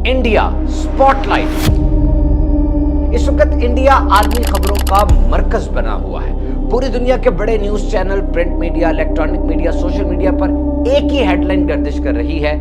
India spotlight. इस वक्त India आलमी खबरों का मरकज बना हुआ है। पूरी दुनिया के बड़े news channel, print media, electronic media, social media पर एक ही हेडलाइन गर्दिश कर रही है,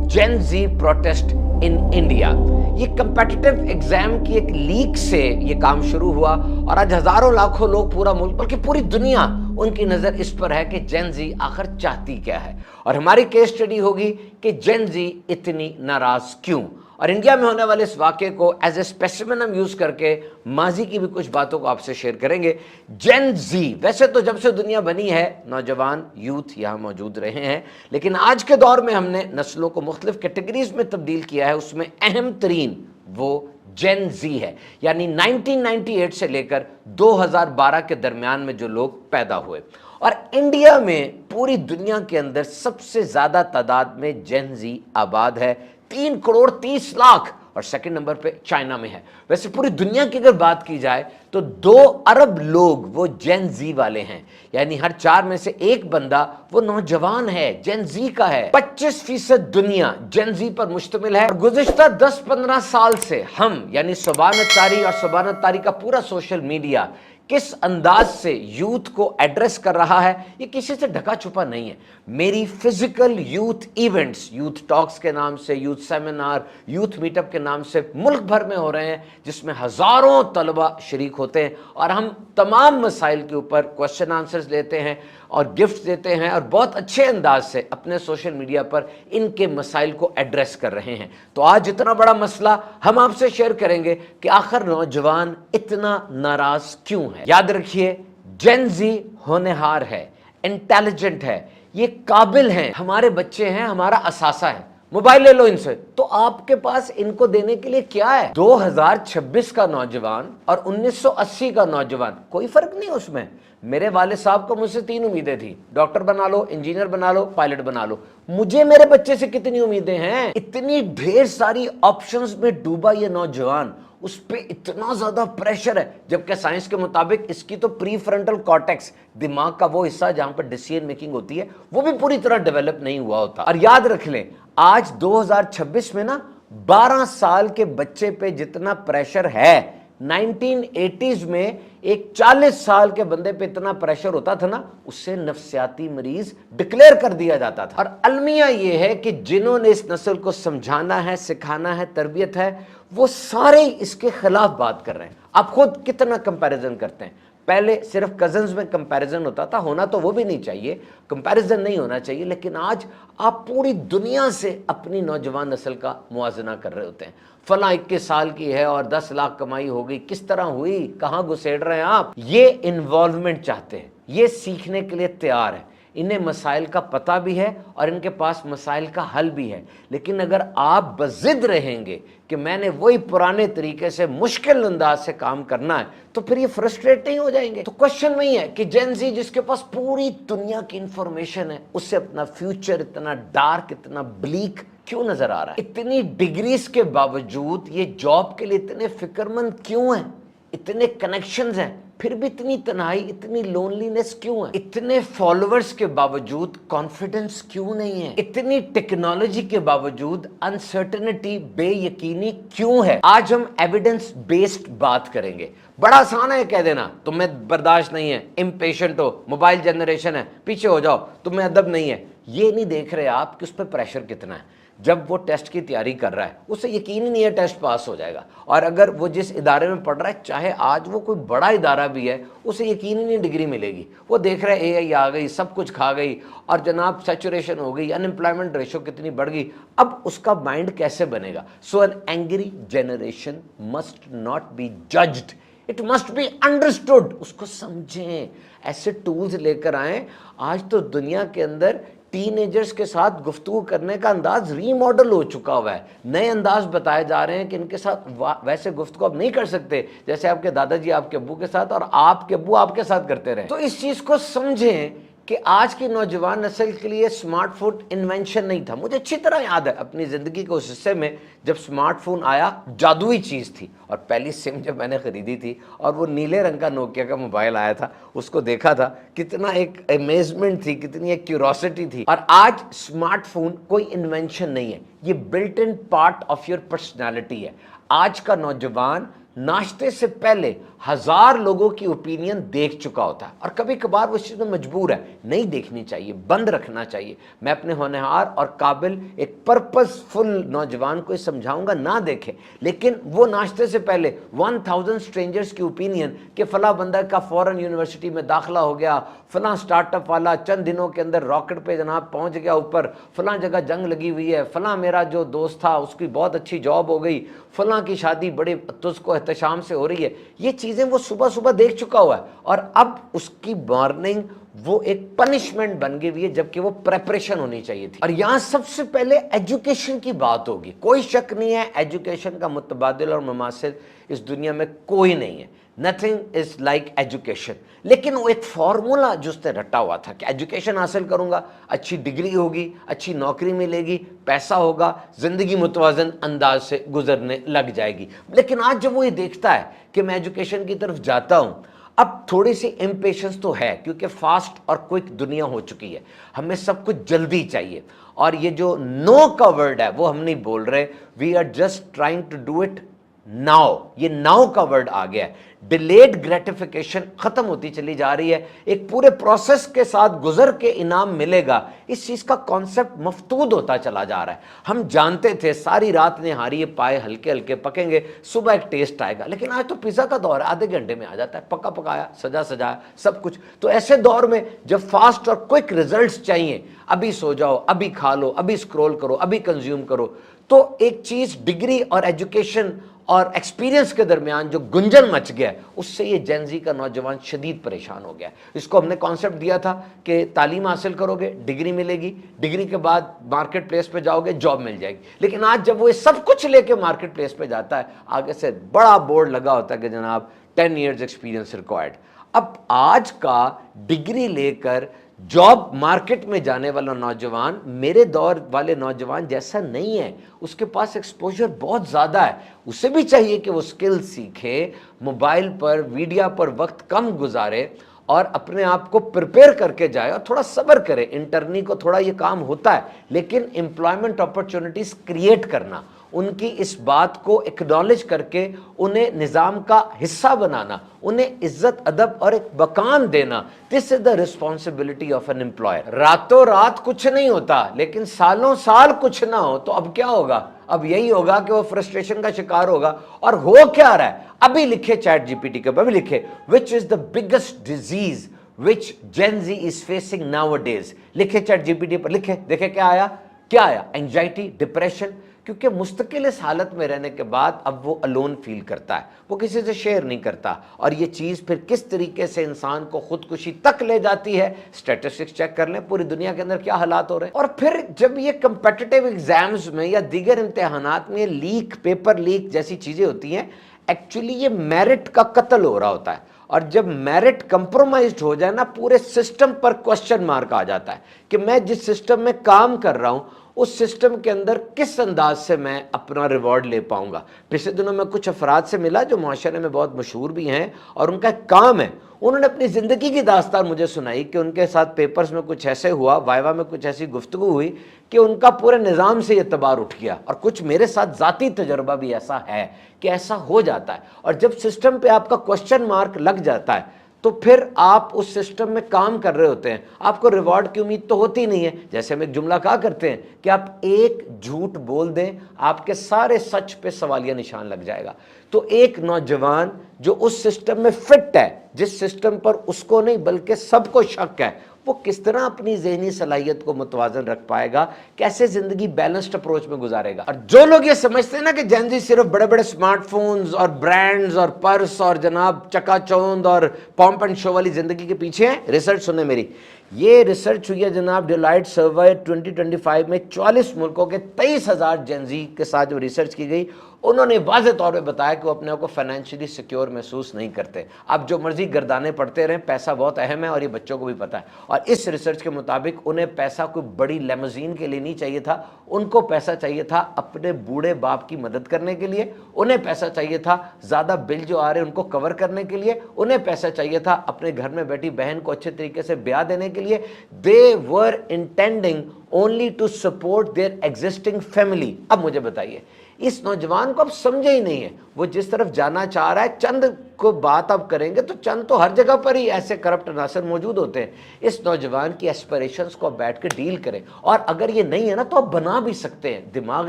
जेन जी प्रोटेस्ट इन इंडिया। ये कंपेटिटिव एग्जाम की एक लीक से ये काम शुरू हुआ और आज हजारों लाखों लोग, पूरा मुल्क बल्कि पूरी दुनिया, उनकी नजर इस पर है कि जेन जी आखिर चाहती क्या है। और हमारी केस स्टडी होगी कि जेन जी इतनी नाराज क्यों, और इंडिया में होने वाले इस वाक़े को एज ए स्पेसिमेन हम यूज करके माजी की भी कुछ बातों को आपसे शेयर करेंगे। जेन जी, वैसे तो जब से दुनिया बनी है नौजवान यूथ यहाँ मौजूद रहे हैं, लेकिन आज के दौर में हमने नस्लों को मुख्तलिफ कैटेगरीज में तब्दील किया है। उसमें अहम तरीन वो जेन जी है, यानी 1998 से लेकर 2012 के दरमियान में जो लोग पैदा हुए। और इंडिया में पूरी दुनिया के अंदर सबसे ज्यादा तादाद में जेन जी आबाद है, 3 करोड़ 30 लाख, और सेकंड नंबर पे चाइना में है। वैसे पूरी दुनिया की अगर बात की जाए तो 2 अरब लोग वो जेन जी वाले हैं, यानी हर 4 में से एक बंदा वो नौजवान है, जेन जी का है। 25% दुनिया जेन जी पर मुश्तमिल है। और गुज़िश्ता 10-15 साल से हम, यानी सुभान अत्तारी और सुभान अत्तारी का पूरा सोशल मीडिया किस अंदाज से यूथ को एड्रेस कर रहा है, ये किसी से ढका छुपा नहीं है। मेरी physical youth events, youth talks के नाम से, यूथ सेमिनार, यूथ मीटअप के नाम से मुल्क भर में हो रहे हैं, जिसमें हजारों तलबा शरीक होते हैं और हम तमाम मसाइल के ऊपर क्वेश्चन आंसर्स लेते हैं और गिफ्ट देते हैं और बहुत अच्छे अंदाज से अपने सोशल मीडिया पर इनके मसाइल को एड्रेस कर रहे हैं। तो आज इतना बड़ा मसला हम आपसे शेयर करेंगे कि आखिर नौजवान इतना नाराज क्यों है। याद रखिए, जेन जी होनहार है, इंटेलिजेंट है, ये काबिल हैं, हमारे बच्चे हैं, हमारा असासा है। मोबाइल ले लो इनसे, तो आपके पास इनको देने के लिए क्या है? 2026 का नौजवान और 1980 का नौजवान, कोई फर्क नहीं उसमें। मेरे वाले साहब को मुझसे 3 उम्मीदें थी, डॉक्टर बना लो, इंजीनियर बना लो, पायलट बना लो। मुझे मेरे बच्चे से कितनी उम्मीदें हैं? इतनी ढेर सारी ऑप्शंस में डूबा ये नौजवान, उस पे इतना ज्यादा प्रेशर है, जबकि साइंस के मुताबिक इसकी तो प्री फ्रंटल कॉर्टेक्स, दिमाग का वो हिस्सा जहां पर डिसीजन मेकिंग होती है, वो भी पूरी तरह डेवलप नहीं हुआ होता। और याद रख लें, आज 2026 में ना 12 साल के बच्चे पे जितना प्रेशर है, 1980s में एक 40 साल के बंदे पे इतना प्रेशर होता था ना, उससे नफ्सियाती मरीज डिक्लेयर कर दिया जाता था। और अलमिया ये है कि जिन्होंने इस नस्ल को समझाना है, सिखाना है, तरबियत है, वो सारे इसके खिलाफ बात कर रहे हैं। आप खुद कितना कंपैरिजन करते हैं? पहले सिर्फ कजन्स में कंपैरिजन होता था, होना तो वो भी नहीं चाहिए, कंपैरिजन नहीं होना चाहिए, लेकिन आज आप पूरी दुनिया से अपनी नौजवान नस्ल का मुआजना कर रहे होते हैं। फला 21 साल की है और 10 लाख कमाई हो गई, किस तरह हुई, कहाँ घुसेड़ रहे हैं आप? ये इन्वॉल्वमेंट चाहते हैं, ये सीखने के लिए तैयार है, इन्हें मसाइल का पता भी है और इनके पास मसाइल का हल भी है। लेकिन अगर आप बजिद रहेंगे कि मैंने वही पुराने तरीके से मुश्किल अंदाज से काम करना है, तो फिर ये फ्रस्ट्रेट नहीं हो जाएंगे? तो क्वेश्चन वही है कि जेन जी जिसके पास पूरी दुनिया की इंफॉर्मेशन है, उससे अपना फ्यूचर इतना डार्क, इतना ब्लीक क्यों नजर आ रहा है? इतनी डिग्रीज के बावजूद ये जॉब के लिए इतने फिक्रमंद क्यों हैं? इतने कनेक्शंस हैं, फिर भी इतनी तन्हाई, इतनी लोनलीनेस क्यों है? इतने फॉलोअर्स के बावजूद कॉन्फिडेंस क्यों नहीं है? इतनी टेक्नोलॉजी के बावजूद अनसर्टेनिटी, बेयकीनी क्यों है? आज हम एविडेंस बेस्ड बात करेंगे। बड़ा आसान है कह देना तुम्हें बर्दाश्त नहीं है, इम्पेशेंट हो, मोबाइल जनरेशन है, पीछे हो जाओ, तुम्हें अदब नहीं है। ये नहीं देख रहे आप कि उस पर प्रेशर कितना है। जब वो टेस्ट की तैयारी कर रहा है, उसे यकीन ही नहीं है टेस्ट पास हो जाएगा, और अगर वो जिस इदारे में पढ़ रहा है, चाहे आज वो कोई बड़ा इदारा भी है, उसे यकीन ही नहीं डिग्री मिलेगी। वो देख रहा है एआई आ गई, सब कुछ खा गई, और जनाब सैचुरेशन हो गई, अनएम्प्लॉयमेंट रेशो कितनी बढ़ गई। अब उसका माइंड कैसे बनेगा? So an angry generation must not be judged, it must be understood. उसको समझें, ऐसे टूल्स लेकर आए। आज तो दुनिया के अंदर टीनेजर्स के साथ गुफ्तगू करने का अंदाज रीमॉडल हो चुका हुआ है। नए अंदाज बताए जा रहे हैं कि इनके साथ वैसे गुफ्तगू आप नहीं कर सकते जैसे आपके दादाजी आपके अब्बू के साथ और आपके अब्बू आपके साथ करते रहे। तो इस चीज को समझें कि आज की नौजवान नस्ल के लिए स्मार्टफोन इन्वेंशन नहीं था। मुझे अच्छी तरह याद है अपनी ज़िंदगी के उस हिस्से में जब स्मार्टफोन आया, जादुई चीज़ थी। और पहली सिम जब मैंने ख़रीदी थी और वो नीले रंग का नोकिया का मोबाइल आया था, उसको देखा था कितना एक अमेजमेंट थी, कितनी एक क्यूरोसिटी थी। और आज स्मार्टफोन कोई इन्वेंशन नहीं है, ये built in part of your personality है। आज का नौजवान नाश्ते से पहले 1000 लोगों की ओपिनियन देख चुका होता है, और कभी कभार वो चीज़ में मजबूर है, नहीं देखनी चाहिए, बंद रखना चाहिए। मैं अपने होनहार और काबिल एक पर्पसफुल नौजवान को समझाऊंगा ना देखे, लेकिन वो नाश्ते से पहले 1000 स्ट्रेंजर्स की ओपिनियन कि फला बंदा का फॉरेन यूनिवर्सिटी में दाखिला हो गया, फला स्टार्टअप वाला चंद दिनों के अंदर रॉकेट पे जनाब पहुंच गया ऊपर, फला जगह जंग लगी हुई है, फला मेरा जो दोस्त था उसकी बहुत अच्छी जॉब हो गई, फला की शादी बड़े तुझको एहतशाम से हो रही है, ये चीज़ें वो सुबह सुबह देख चुका हुआ है। और अब उसकी मॉर्निंग वो एक पनिशमेंट बन गई हुई है, जबकि वो प्रेपरेशन होनी चाहिए थी। और यहां सबसे पहले एजुकेशन की बात होगी। कोई शक नहीं है, एजुकेशन का मुतबादिल और मुमासिल इस दुनिया में कोई नहीं है। Nothing is like education. लेकिन वो एक फॉर्मूला जो उसने रटा हुआ था कि एजुकेशन हासिल करूंगा, अच्छी डिग्री होगी, अच्छी नौकरी मिलेगी, पैसा होगा, जिंदगी मुतवाजन अंदाज से गुजरने लग जाएगी। लेकिन आज जब वो ये देखता है कि मैं एजुकेशन की तरफ जाता हूं, अब थोड़ी सी इम्पेशंस तो है, क्योंकि फास्ट और क्विक दुनिया हो चुकी है, हमें सब कुछ जल्दी चाहिए। और ये जो नो का वर्ड है वो हम नहीं बोल रहे, we are just trying to do it now. ये नाउ का वर्ड आ गया है। डिलेड ग्रेटिफिकेशन खत्म होती चली जा रही है, एक पूरे प्रोसेस के साथ गुजर के इनाम मिलेगा, इस चीज का कॉन्सेप्ट मफतूद होता चला जा रहा है। हम जानते थे सारी रात निहारी पाए हल्के हल्के पकेंगे, सुबह एक टेस्ट आएगा, लेकिन आज तो पिज्जा का दौर है, आधे घंटे में आ जाता है, पका पकाया सजा सजाया सब कुछ। तो ऐसे दौर में जब फास्ट और क्विक रिजल्ट्स चाहिए, अभी सो जाओ, अभी खा लो, अभी स्क्रॉल करो, अभी कंज्यूम करो, तो एक चीज डिग्री और एजुकेशन और एक्सपीरियंस के दरमियान जो गुंजन मच गया, उससे ये जेनजी का नौजवान शदीद परेशान हो गया। इसको हमने कॉन्सेप्ट दिया था कि तालीम हासिल करोगे, डिग्री मिलेगी, डिग्री के बाद मार्केट प्लेस पे जाओगे, जॉब मिल जाएगी। लेकिन आज जब वो ये सब कुछ लेके मार्केट प्लेस पे जाता है, आगे से बड़ा बोर्ड लगा होता है कि जनाब 10 years एक्सपीरियंस रिक्वायर्ड। अब आज का डिग्री लेकर जॉब मार्केट में जाने वाला नौजवान मेरे दौर वाले नौजवान जैसा नहीं है, उसके पास एक्सपोजर बहुत ज़्यादा है। उसे भी चाहिए कि वो स्किल सीखे, मोबाइल पर वीडियो पर वक्त कम गुजारे और अपने आप को प्रिपेयर करके जाए और थोड़ा सब्र करे। इंटर्नी को थोड़ा ये काम होता है, लेकिन एम्प्लॉयमेंट अपॉर्चुनिटीज़ क्रिएट करना, उनकी इस बात को एक्नॉलेज करके उन्हें निज़ाम का हिस्सा बनाना, उन्हें इज्जत अदब और एक मकान देना, this is the responsibility of an employer. रातों रात कुछ नहीं होता, लेकिन सालों साल कुछ ना हो तो अब क्या होगा? अब यही होगा कि वो फ्रस्ट्रेशन का शिकार होगा। और हो क्या रहा है? अभी लिखे चैट जीपीटी के, अभी लिखे which is the biggest disease which Gen Z is facing nowadays. लिखे चैट जीपीटी पर, लिखे, देखे क्या आया? क्या आया? Anxiety, depression. क्योंकि मुस्तकिल इस हालत में रहने के बाद अब वो अलोन फील करता है, वो किसी से शेयर नहीं करता। और ये चीज़ फिर किस तरीके से इंसान को खुदकुशी तक ले जाती है, स्टैटिस्टिक्स चेक कर लें, पूरी दुनिया के अंदर क्या हालात हो रहे हैं। और फिर जब ये कंपेटिटिव एग्जाम्स में या दीगर इम्तिहानात में लीक, पेपर लीक जैसी चीज़ें होती हैं, एक्चुअली ये मेरिट का कत्ल हो रहा होता है। और जब मेरिट कंप्रोमाइज्ड हो जाए ना, पूरे सिस्टम पर क्वेश्चन मार्क आ जाता है कि मैं जिस सिस्टम में काम कर रहा हूं उस सिस्टम के अंदर किस अंदाज से मैं अपना रिवॉर्ड ले पाऊंगा। पिछले दिनों में कुछ अफराद से मिला जो माशरे में बहुत मशहूर भी हैं, और उनका एक काम है, उन्होंने अपनी ज़िंदगी की दास्तान मुझे सुनाई कि उनके साथ पेपर्स में कुछ ऐसे हुआ, वाइवा में कुछ ऐसी गुफ्तगू हुई कि उनका पूरे निज़ाम से एतबार उठ गया। और कुछ मेरे साथ ज़ाती तजर्बा भी ऐसा है कि ऐसा हो जाता है। और जब सिस्टम पे आपका क्वेश्चन मार्क लग जाता है तो फिर आप उस सिस्टम में काम कर रहे होते हैं, आपको रिवॉर्ड की उम्मीद तो होती नहीं है। जैसे हम एक जुमला कहा करते हैं कि आप एक झूठ बोल दें, आपके सारे सच पे सवालिया निशान लग जाएगा। तो एक नौजवान जो उस सिस्टम में फिट है, जिस सिस्टम पर उसको नहीं बल्कि सबको शक है, वो किस तरह अपनी ज़हनी सलाहियत को मुतवाज़न रख पाएगा, कैसे ज़िंदगी बैलेंस्ड अप्रोच में गुजारेगा। और जो लोग ये समझते हैं ना कि जेन ज़ी सिर्फ बड़े बड़े स्मार्टफोन्स और ब्रांड्स और पर्स और जनाब चकाचौंध और पॉम्प एंड शो वाली ज़िंदगी के पीछे हैं, रिसर्च सुने मेरी, ये रिसर्च हुई है जनाब डेलॉयट सर्वे 2025 में 44 मुल्कों के 23,000 जेनजी के साथ जो रिसर्च की गई, उन्होंने वाज़े तौर पे बताया कि वो अपने आप को फाइनेंशियली सिक्योर महसूस नहीं करते। अब जो मर्जी गर्दाने पड़ते रहें, पैसा बहुत अहम है और ये बच्चों को भी पता है। और इस रिसर्च के मुताबिक उन्हें पैसा कोई बड़ी लेमोजीन के लिए नहीं चाहिए था, उनको पैसा चाहिए था अपने बूढ़े बाप की मदद करने के लिए, उन्हें पैसा चाहिए था ज़्यादा बिल जो आ रहे हैं उनको कवर करने के लिए, उन्हें पैसा चाहिए था अपने घर में बैठी बहन को अच्छे तरीके से ब्याह देने के लिए। They were intending only to support their existing family. अब मुझे बताइए, इस नौजवान को अब समझे ही नहीं है, वो जिस तरफ जाना चाह रहा है, चंद को बात अब करेंगे तो चंद तो हर जगह पर ही ऐसे करप्ट अनासर मौजूद होते हैं। इस नौजवान की एस्पिरेशंस को अब बैठ के डील करें, और अगर ये नहीं है ना तो आप बना भी सकते हैं। दिमाग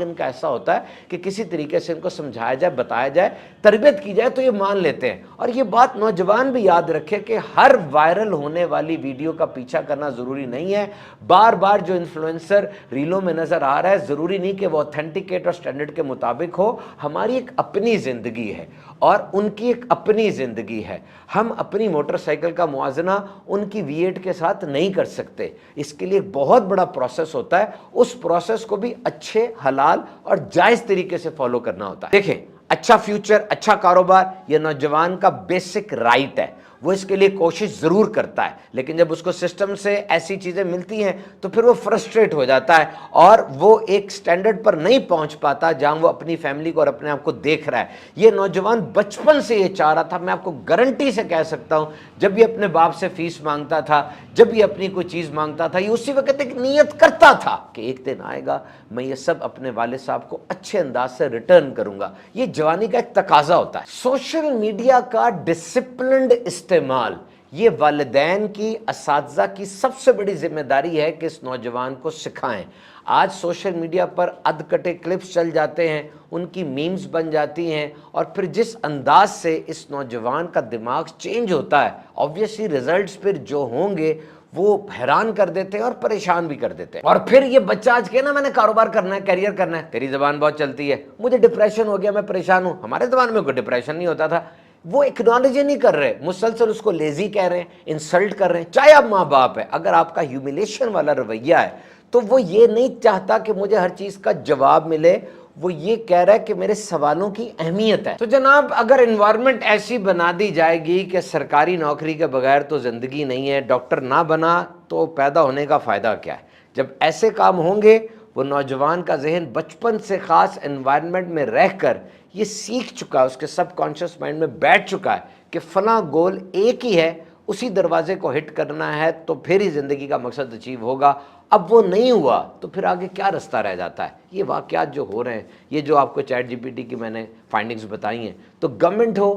इनका ऐसा होता है कि किसी तरीके से इनको समझाया जाए, बताया जाए, तरबियत की जाए तो ये मान लेते हैं। और ये बात नौजवान भी याद रखे कि हर वायरल होने वाली वीडियो का पीछा करना ज़रूरी नहीं है। बार बार जो इन्फ्लुएंसर रीलों में नज़र आ रहा है, ज़रूरी नहीं कि वो ऑथेंटिकेट और स्टैंडर्ड के मुताबिक हो। हमारी एक अपनी ज़िंदगी है और उनकी एक अपनी ज़िंदगी है। हम अपनी मोटरसाइकिल का मुआवजा उनकी V8 के साथ नहीं कर सकते। इसके लिए एक बहुत बड़ा प्रोसेस होता है, उस प्रोसेस को भी अच्छे, हलाल और जायज़ तरीके से फॉलो करना होता है। देखें, अच्छा फ्यूचर, अच्छा कारोबार, ये नौजवान का बेसिक राइट है, वो इसके लिए कोशिश ज़रूर करता है। लेकिन जब उसको सिस्टम से ऐसी चीज़ें मिलती हैं तो फिर वो फ्रस्ट्रेट हो जाता है और वो एक स्टैंडर्ड पर नहीं पहुंच पाता जहां वो अपनी फैमिली को और अपने आप को देख रहा है। ये नौजवान बचपन से ये चाह रहा था, मैं आपको गारंटी से कह सकता हूं, जब ये अपने बाप से फीस मांगता था, जब ये अपनी कोई चीज़ मांगता था, ये उसी वक्त एक नियत करता था कि एक दिन आएगा मैं ये सब अपने वाले साहब को अच्छे अंदाज से रिटर्न करूंगा। ये जवानी का एक तकाजा होता है। सोशल मीडिया का डिसिप्लिन्ड इस्तेमाल, ये वालिदैन की, असातिज़ा की सबसे बड़ी जिम्मेदारी है कि इस नौजवान को सिखाएं। आज सोशल मीडिया पर अधकटे क्लिप्स चल जाते हैं, उनकी मीम्स बन जाती हैं, और फिर जिस अंदाज से इस नौजवान का दिमाग चेंज होता है, ऑब्वियसली रिजल्ट्स फिर जो होंगे वो हैरान कर देते हैं और परेशान भी कर देते हैं। और फिर ये बच्चा आज के ना मैंने कारोबार करना है, कैरियर करना है, तेरी ज़बान बहुत चलती है, मुझे डिप्रेशन हो गया, मैं परेशान हूँ। हमारे ज़माने में कोई डिप्रेशन नहीं होता था। वो एक्नॉलेज ही नहीं कर रहे, मुसलसल उसको लेजी कह रहे हैं, इंसल्ट कर रहे हैं। चाहे आप माँ बाप है, अगर आपका ह्यूमिलेशन वाला रवैया है तो वो ये नहीं चाहता कि मुझे हर चीज़ का जवाब मिले, वो ये कह रहा है कि मेरे सवालों की अहमियत है। तो जनाब, अगर एनवायरनमेंट ऐसी बना दी जाएगी कि सरकारी नौकरी के बगैर तो ज़िंदगी नहीं है, डॉक्टर ना बना तो पैदा होने का फ़ायदा क्या है? जब ऐसे काम होंगे, वो नौजवान का जहन बचपन से ख़ास एनवायरनमेंट में रहकर ये सीख चुका है, उसके सबकॉन्शियस माइंड में बैठ चुका है कि फ़लाँ गोल एक ही है, उसी दरवाजे को हिट करना है तो फिर ही ज़िंदगी का मकसद अचीव होगा। अब वो नहीं हुआ तो फिर आगे क्या रास्ता रह जाता है? ये वाक़यात जो हो रहे हैं, ये जो आपको चैट जीपीटी की मैंने फाइंडिंग्स बताई हैं, तो गवर्नमेंट हो,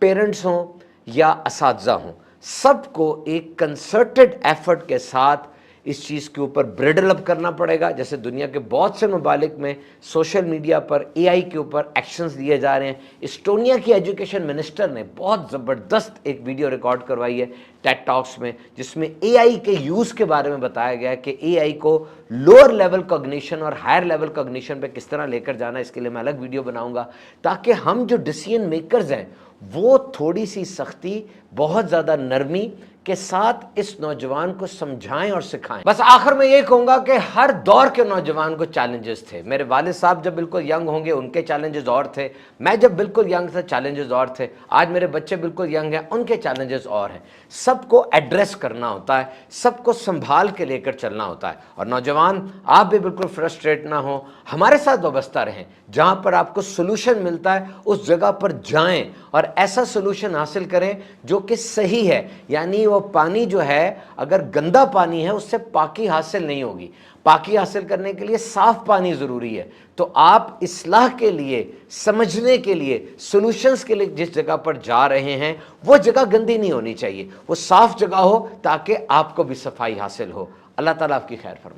पेरेंट्स हों या असातिज़ा हों, सबको एक कंसर्टेड एफर्ट के साथ इस चीज़ के ऊपर ब्रिडल अप करना पड़ेगा। जैसे दुनिया के बहुत से ममालिक में सोशल मीडिया पर AI के ऊपर एक्शंस लिए जा रहे हैं। इस्टोनिया की एजुकेशन मिनिस्टर ने बहुत ज़बरदस्त एक वीडियो रिकॉर्ड करवाई है टेड टॉक्स में, जिसमें AI के यूज़ के बारे में बताया गया है कि AI को लोअर लेवल कॉग्निशन और हायर लेवल कॉग्निशन पे किस तरह लेकर जाना है। इसके लिए मैं अलग वीडियो बनाऊंगा, ताकि हम जो डिसीजन मेकर्स हैं वो थोड़ी सी सख्ती, बहुत ज़्यादा नरमी के साथ इस नौजवान को समझाएं और सिखाएं। बस आखिर में ये कहूँगा कि हर दौर के नौजवान को चैलेंजेस थे। मेरे वालिद साहब जब बिल्कुल यंग होंगे उनके चैलेंजेस और थे, मैं जब बिल्कुल यंग था चैलेंजेस और थे, आज मेरे बच्चे बिल्कुल यंग हैं, उनके चैलेंजेस और हैं। सबको एड्रेस करना होता है, सबको संभाल के लेकर चलना होता है। और नौजवान, आप भी बिल्कुल फ्रस्ट्रेट ना हो, हमारे साथ वाबस्ता रहें। जहाँ पर आपको सोल्यूशन मिलता है उस जगह पर जाएं और ऐसा सोल्यूशन हासिल करें जो कि सही है। यानी वो पानी जो है, अगर गंदा पानी है उससे पाकी हासिल नहीं होगी। पाकी हासिल करने के लिए साफ पानी ज़रूरी है। तो आप इस्लाह के लिए, समझने के लिए, सॉल्यूशंस के लिए जिस जगह पर जा रहे हैं वो जगह गंदी नहीं होनी चाहिए, वो साफ जगह हो ताकि आपको भी सफाई हासिल हो। अल्लाह ताला आपकी खैर फरमाए।